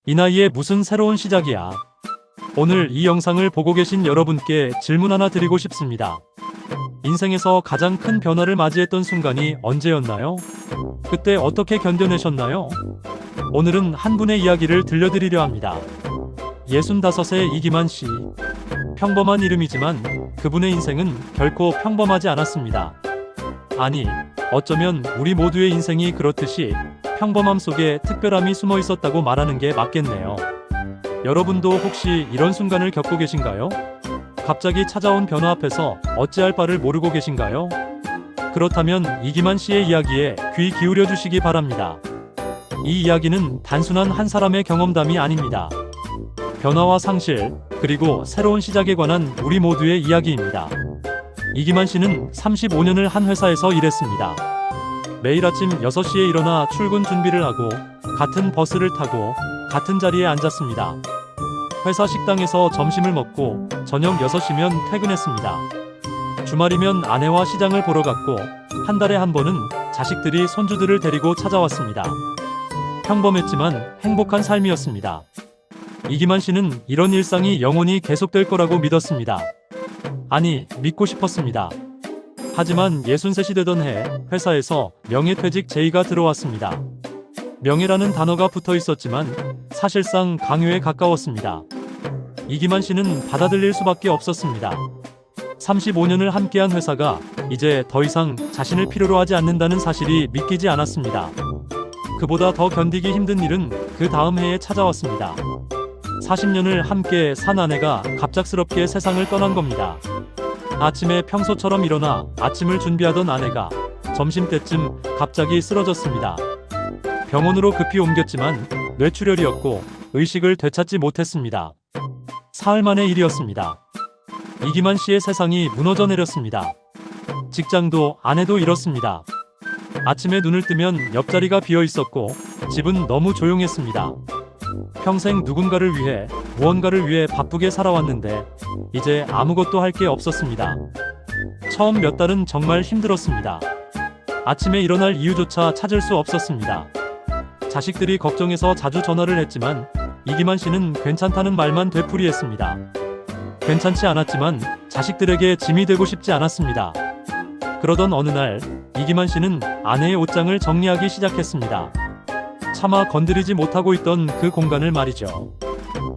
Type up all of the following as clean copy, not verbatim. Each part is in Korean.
이 나이에 무슨 새로운 시작이야. 오늘 이 영상을 보고 계신 여러분께 질문 하나 드리고 싶습니다. 인생에서 가장 큰 변화를 맞이했던 순간이 언제였나요? 그때 어떻게 견뎌내셨나요? 오늘은 한 분의 이야기를 들려드리려 합니다. 65세 이기만 씨. 평범한 이름이지만 그분의 인생은 결코 평범하지 않았습니다. 아니, 어쩌면 우리 모두의 인생이 그렇듯이 평범함 속에 특별함이 숨어 있었다고 말하는 게 맞겠네요. 여러분도 혹시 이런 순간을 겪고 계신가요? 갑자기 찾아온 변화 앞에서 어찌할 바를 모르고 계신가요? 그렇다면 이기만 씨의 이야기에 귀 기울여 주시기 바랍니다. 이 이야기는 단순한 한 사람의 경험담이 아닙니다. 변화와 상실, 그리고 새로운 시작에 관한 우리 모두의 이야기입니다. 이기만 씨는 35년을 한 회사에서 일했습니다. 매일 아침 6시에 일어나 출근 준비를 하고 같은 버스를 타고 같은 자리에 앉았습니다. 회사 식당에서 점심을 먹고 저녁 6시면 퇴근했습니다. 주말이면 아내와 시장을 보러 갔고 한 달에 한 번은 자식들이 손주들을 데리고 찾아왔습니다. 평범했지만 행복한 삶이었습니다. 이기만 씨는 이런 일상이 영원히 계속될 거라고 믿었습니다. 아니, 믿고 싶었습니다. 하지만 63이 되던 해 회사에서 명예퇴직 제의가 들어왔습니다. 명예라는 단어가 붙어 있었지만 사실상 강요에 가까웠습니다. 이기만 씨는 받아들일 수밖에 없었습니다. 35년을 함께한 회사가 이제 더 이상 자신을 필요로 하지 않는다는 사실이 믿기지 않았습니다. 그보다 더 견디기 힘든 일은 그 다음 해에 찾아왔습니다. 40년을 함께 산 아내가 갑작스럽게 세상을 떠난 겁니다. 아침에 평소처럼 일어나 아침을 준비하던 아내가 점심때쯤 갑자기 쓰러졌습니다. 병원으로 급히 옮겼지만 뇌출혈이었고 의식을 되찾지 못했습니다. 사흘 만의 일이었습니다. 이기만 씨의 세상이 무너져 내렸습니다. 직장도 아내도 잃었습니다. 아침에 눈을 뜨면 옆자리가 비어 있었고 집은 너무 조용했습니다. 평생 누군가를 위해, 무언가를 위해 바쁘게 살아왔는데 이제 아무것도 할 게 없었습니다. 처음 몇 달은 정말 힘들었습니다. 아침에 일어날 이유조차 찾을 수 없었습니다. 자식들이 걱정해서 자주 전화를 했지만 이기만 씨는 괜찮다는 말만 되풀이했습니다. 괜찮지 않았지만 자식들에게 짐이 되고 싶지 않았습니다. 그러던 어느 날 이기만 씨는 아내의 옷장을 정리하기 시작했습니다. 차마 건드리지 못하고 있던 그 공간을 말이죠.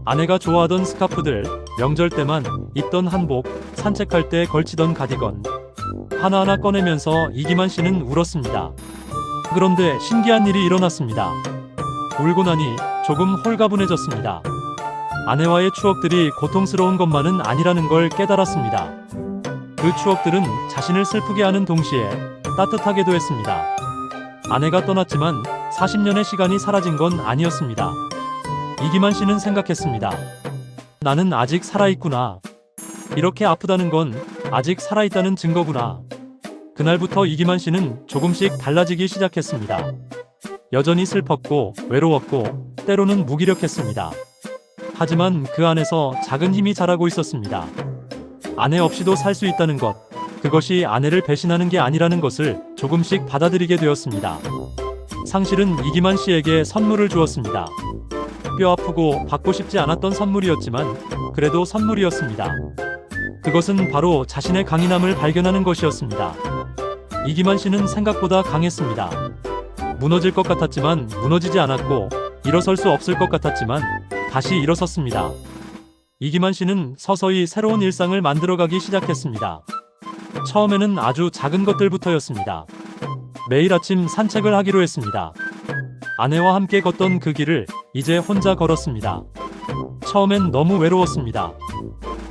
아내가 좋아하던 스카프들, 명절 때만 입던 한복, 산책할 때 걸치던 가디건 하나하나 꺼내면서 이기만 씨는 울었습니다. 그런데 신기한 일이 일어났습니다. 울고 나니 조금 홀가분해졌습니다. 아내와의 추억들이 고통스러운 것만은 아니라는 걸 깨달았습니다. 그 추억들은 자신을 슬프게 하는 동시에 따뜻하게도 했습니다. 아내가 떠났지만 40년의 시간이 사라진 건 아니었습니다. 이기만 씨는 생각했습니다. 나는 아직 살아있구나. 이렇게 아프다는 건 아직 살아있다는 증거구나. 그날부터 이기만 씨는 조금씩 달라지기 시작했습니다. 여전히 슬펐고 외로웠고 때로는 무기력했습니다. 하지만 그 안에서 작은 힘이 자라고 있었습니다. 아내 없이도 살 수 있다는 것, 그것이 아내를 배신하는 게 아니라는 것을 조금씩 받아들이게 되었습니다. 상실은 이기만 씨에게 선물을 주었습니다. 뼈 아프고 받고 싶지 않았던 선물이었지만 그래도 선물이었습니다. 그것은 바로 자신의 강인함을 발견하는 것이었습니다. 이기만 씨는 생각보다 강했습니다. 무너질 것 같았지만 무너지지 않았고 일어설 수 없을 것 같았지만 다시 일어섰습니다. 이기만 씨는 서서히 새로운 일상을 만들어가기 시작했습니다. 처음에는 아주 작은 것들부터였습니다. 매일 아침 산책을 하기로 했습니다. 아내와 함께 걷던 그 길을 이제 혼자 걸었습니다. 처음엔 너무 외로웠습니다.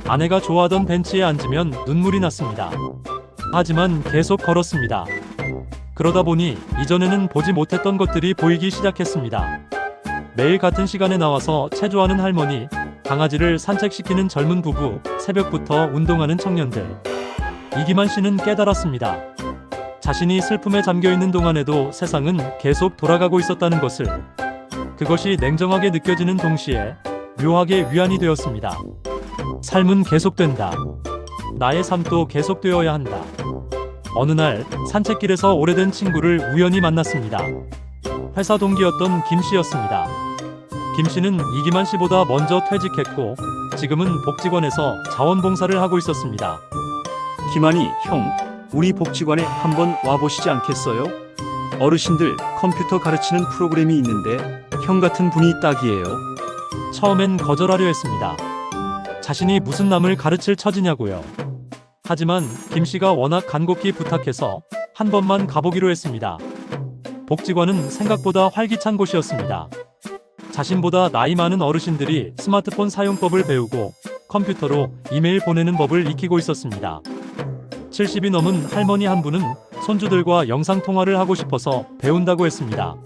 아내가 좋아하던 벤치에 앉으면 눈물이 났습니다. 하지만 계속 걸었습니다. 그러다 보니 이전에는 보지 못했던 것들이 보이기 시작했습니다. 매일 같은 시간에 나와서 체조하는 할머니, 강아지를 산책시키는 젊은 부부, 새벽부터 운동하는 청년들. 이기만 씨는 깨달았습니다. 자신이 슬픔에 잠겨있는 동안에도 세상은 계속 돌아가고 있었다는 것을. 그것이 냉정하게 느껴지는 동시에 묘하게 위안이 되었습니다. 삶은 계속된다. 나의 삶도 계속되어야 한다. 어느 날 산책길에서 오래된 친구를 우연히 만났습니다. 회사 동기였던 김 씨였습니다. 김 씨는 이기만 씨보다 먼저 퇴직했고 지금은 복지관에서 자원봉사를 하고 있었습니다. 김한이 형, 우리 복지관에 한번 와보시지 않겠어요? 어르신들 컴퓨터 가르치는 프로그램이 있는데 형 같은 분이 딱이에요. 처음엔 거절하려 했습니다. 자신이 무슨 남을 가르칠 처지냐고요. 하지만 김 씨가 워낙 간곡히 부탁해서 한 번만 가보기로 했습니다. 복지관은 생각보다 활기찬 곳이었습니다. 자신보다 나이 많은 어르신들이 스마트폰 사용법을 배우고 컴퓨터로 이메일 보내는 법을 익히고 있었습니다. 70이 넘은 할머니 한 분은 손주들과 영상통화를 하고 싶어서 배운다고 했습니다.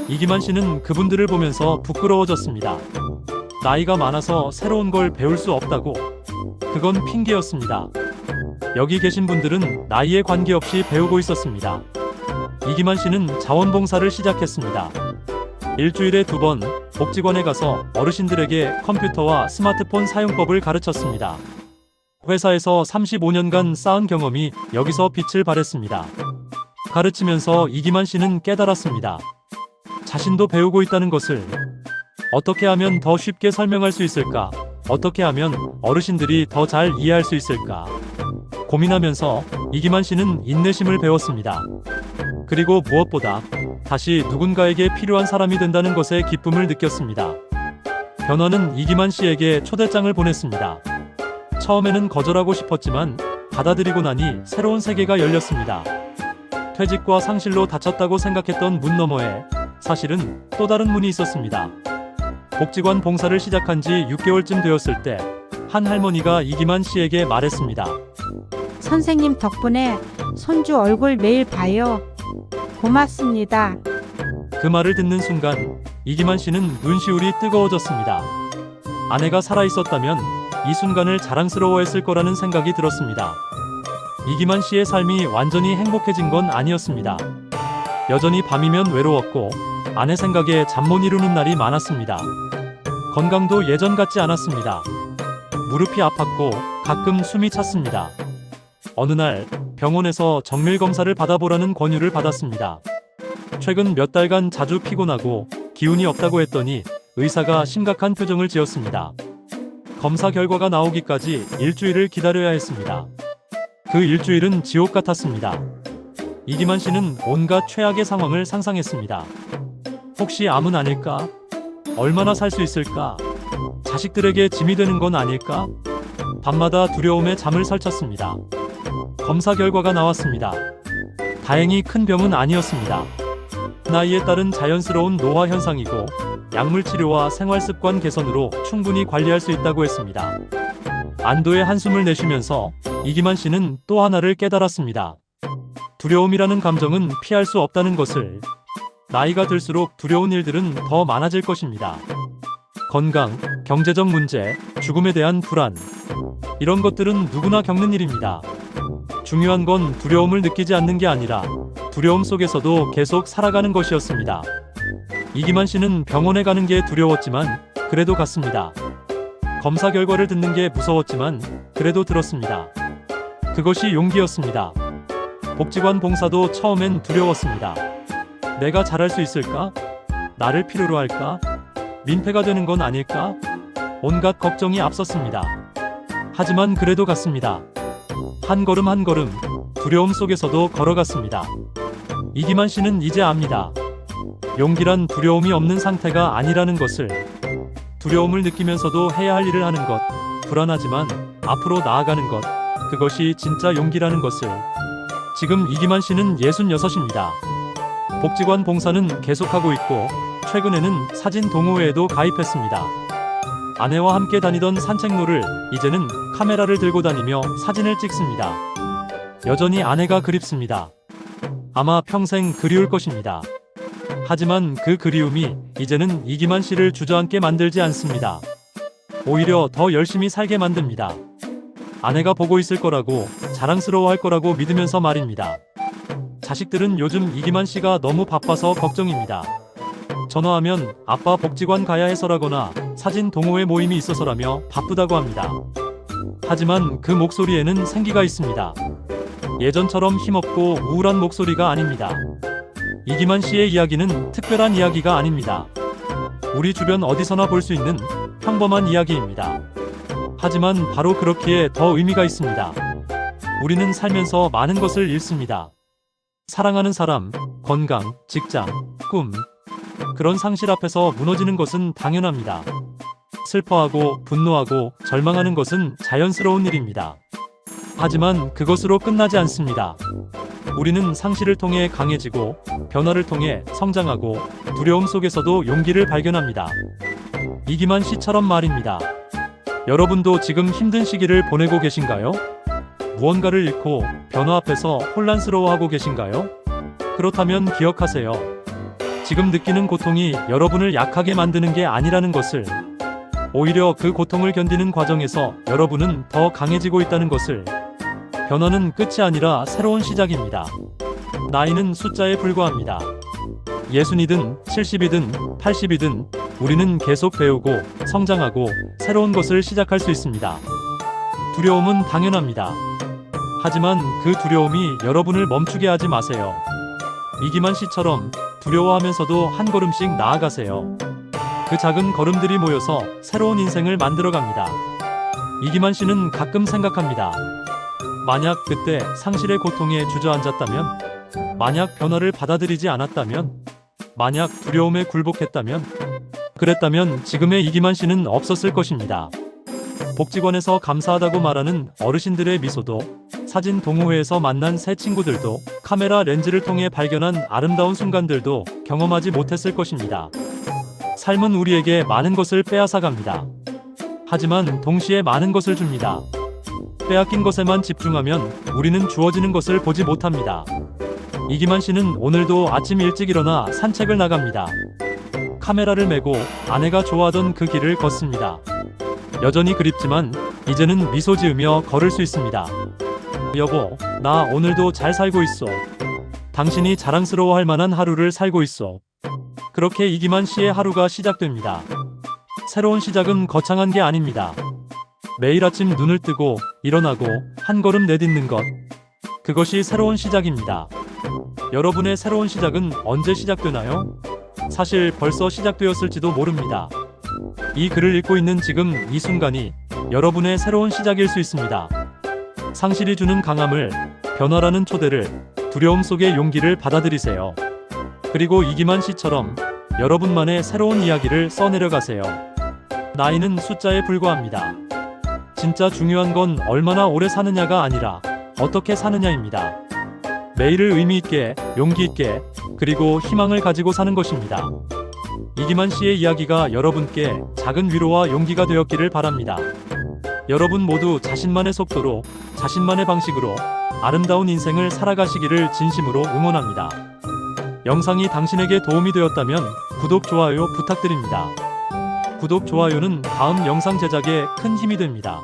이기만 씨는 그분들을 보면서 부끄러워졌습니다. 나이가 많아서 새로운 걸 배울 수 없다고. 그건 핑계였습니다. 여기 계신 분들은 나이에 관계없이 배우고 있었습니다. 이기만 씨는 자원봉사를 시작했습니다. 일주일에 2번 복지관에 가서 어르신들에게 컴퓨터와 스마트폰 사용법을 가르쳤습니다. 회사에서 35년간 쌓은 경험이 여기서 빛을 발했습니다. 가르치면서 이기만 씨는 깨달았습니다. 자신도 배우고 있다는 것을. 어떻게 하면 더 쉽게 설명할 수 있을까? 어떻게 하면 어르신들이 더 잘 이해할 수 있을까? 고민하면서 이기만 씨는 인내심을 배웠습니다. 그리고 무엇보다 다시 누군가에게 필요한 사람이 된다는 것에 기쁨을 느꼈습니다. 변화는 이기만 씨에게 초대장을 보냈습니다. 처음에는 거절하고 싶었지만 받아들이고 나니 새로운 세계가 열렸습니다. 퇴직과 상실로 닫혔다고 생각했던 문 너머에 사실은 또 다른 문이 있었습니다. 복지관 봉사를 시작한 지 6개월쯤 되었을 때 한 할머니가 이기만 씨에게 말했습니다. 선생님 덕분에 손주 얼굴 매일 봐요. 고맙습니다. 그 말을 듣는 순간 이기만 씨는 눈시울이 뜨거워졌습니다. 아내가 살아있었다면 이 순간을 자랑스러워했을 거라는 생각이 들었습니다. 이기만 씨의 삶이 완전히 행복해진 건 아니었습니다. 여전히 밤이면 외로웠고 아내 생각에 잠 못 이루는 날이 많았습니다. 건강도 예전 같지 않았습니다. 무릎이 아팠고 가끔 숨이 찼습니다. 어느 날 병원에서 정밀 검사를 받아보라는 권유를 받았습니다. 최근 몇 달간 자주 피곤하고 기운이 없다고 했더니 의사가 심각한 표정을 지었습니다. 검사 결과가 나오기까지 일주일을 기다려야 했습니다. 그 일주일은 지옥 같았습니다. 이기만 씨는 온갖 최악의 상황을 상상했습니다. 혹시 암은 아닐까? 얼마나 살 수 있을까? 자식들에게 짐이 되는 건 아닐까? 밤마다 두려움에 잠을 설쳤습니다. 검사 결과가 나왔습니다. 다행히 큰 병은 아니었습니다. 나이에 따른 자연스러운 노화 현상이고 약물 치료와 생활 습관 개선으로 충분히 관리할 수 있다고 했습니다. 안도의 한숨을 내쉬면서 이기만 씨는 또 하나를 깨달았습니다. 두려움이라는 감정은 피할 수 없다는 것을. 나이가 들수록 두려운 일들은 더 많아질 것입니다. 건강, 경제적 문제, 죽음에 대한 불안. 이런 것들은 누구나 겪는 일입니다. 중요한 건 두려움을 느끼지 않는 게 아니라 두려움 속에서도 계속 살아가는 것이었습니다. 이기만 씨는 병원에 가는 게 두려웠지만 그래도 갔습니다. 검사 결과를 듣는 게 무서웠지만 그래도 들었습니다. 그것이 용기였습니다. 복지관 봉사도 처음엔 두려웠습니다. 내가 잘할 수 있을까? 나를 필요로 할까? 민폐가 되는 건 아닐까? 온갖 걱정이 앞섰습니다. 하지만 그래도 갔습니다. 한 걸음 한 걸음 두려움 속에서도 걸어갔습니다. 이기만 씨는 이제 압니다. 용기란 두려움이 없는 상태가 아니라는 것을. 두려움을 느끼면서도 해야 할 일을 하는 것, 불안하지만 앞으로 나아가는 것, 그것이 진짜 용기라는 것을. 지금 이기만 씨는 66입니다. 복지관 봉사는 계속하고 있고 최근에는 사진 동호회에도 가입했습니다. 아내와 함께 다니던 산책로를 이제는 카메라를 들고 다니며 사진을 찍습니다. 여전히 아내가 그립습니다. 아마 평생 그리울 것입니다. 하지만 그 그리움이 이제는 이기만 씨를 주저앉게 만들지 않습니다. 오히려 더 열심히 살게 만듭니다. 아내가 보고 있을 거라고, 자랑스러워할 거라고 믿으면서 말입니다. 자식들은 요즘 이기만 씨가 너무 바빠서 걱정입니다. 전화하면 아빠 복지관 가야 해서라거나 사진 동호회 모임이 있어서라며 바쁘다고 합니다. 하지만 그 목소리에는 생기가 있습니다. 예전처럼 힘없고 우울한 목소리가 아닙니다. 이기만 씨의 이야기는 특별한 이야기가 아닙니다. 우리 주변 어디서나 볼 수 있는 평범한 이야기입니다. 하지만 바로 그렇기에 더 의미가 있습니다. 우리는 살면서 많은 것을 잃습니다. 사랑하는 사람, 건강, 직장, 꿈. 그런 상실 앞에서 무너지는 것은 당연합니다. 슬퍼하고 분노하고 절망하는 것은 자연스러운 일입니다. 하지만 그것으로 끝나지 않습니다. 우리는 상실을 통해 강해지고 변화를 통해 성장하고 두려움 속에서도 용기를 발견합니다. 이기만 씨처럼 말입니다. 여러분도 지금 힘든 시기를 보내고 계신가요? 무언가를 잃고 변화 앞에서 혼란스러워하고 계신가요? 그렇다면 기억하세요. 지금 느끼는 고통이 여러분을 약하게 만드는 게 아니라는 것을, 오히려 그 고통을 견디는 과정에서 여러분은 더 강해지고 있다는 것을. 변화는 끝이 아니라 새로운 시작입니다. 나이는 숫자에 불과합니다. 60이든 70이든 80이든 우리는 계속 배우고 성장하고 새로운 것을 시작할 수 있습니다. 두려움은 당연합니다. 하지만 그 두려움이 여러분을 멈추게 하지 마세요. 이기만 씨처럼 두려워하면서도 한 걸음씩 나아가세요. 그 작은 걸음들이 모여서 새로운 인생을 만들어갑니다. 이기만 씨는 가끔 생각합니다. 만약 그때 상실의 고통에 주저앉았다면, 만약 변화를 받아들이지 않았다면, 만약 두려움에 굴복했다면, 그랬다면 지금의 이기만 씨는 없었을 것입니다. 복지관에서 감사하다고 말하는 어르신들의 미소도, 사진 동호회에서 만난 새 친구들도, 카메라 렌즈를 통해 발견한 아름다운 순간들도 경험하지 못했을 것입니다. 삶은 우리에게 많은 것을 빼앗아갑니다. 하지만 동시에 많은 것을 줍니다. 빼앗긴 것에만 집중하면 우리는 주어지는 것을 보지 못합니다. 이기만 씨는 오늘도 아침 일찍 일어나 산책을 나갑니다. 카메라를 메고 아내가 좋아하던 그 길을 걷습니다. 여전히 그립지만 이제는 미소 지으며 걸을 수 있습니다. 여보, 나 오늘도 잘 살고 있어. 당신이 자랑스러워할 만한 하루를 살고 있어. 그렇게 이기만 씨의 하루가 시작됩니다. 새로운 시작은 거창한 게 아닙니다. 매일 아침 눈을 뜨고 일어나고 한 걸음 내딛는 것. 그것이 새로운 시작입니다. 여러분의 새로운 시작은 언제 시작되나요? 사실 벌써 시작되었을지도 모릅니다. 이 글을 읽고 있는 지금 이 순간이 여러분의 새로운 시작일 수 있습니다. 상실이 주는 강함을, 변화라는 초대를, 두려움 속의 용기를 받아들이세요. 그리고 이기만 씨처럼 여러분만의 새로운 이야기를 써내려가세요. 나이는 숫자에 불과합니다. 진짜 중요한 건 얼마나 오래 사느냐가 아니라 어떻게 사느냐입니다. 매일을 의미 있게, 용기 있게, 그리고 희망을 가지고 사는 것입니다. 이기만 씨의 이야기가 여러분께 작은 위로와 용기가 되었기를 바랍니다. 여러분 모두 자신만의 속도로, 자신만의 방식으로 아름다운 인생을 살아가시기를 진심으로 응원합니다. 영상이 당신에게 도움이 되었다면 구독, 좋아요 부탁드립니다. 구독, 좋아요는 다음 영상 제작에 큰 힘이 됩니다.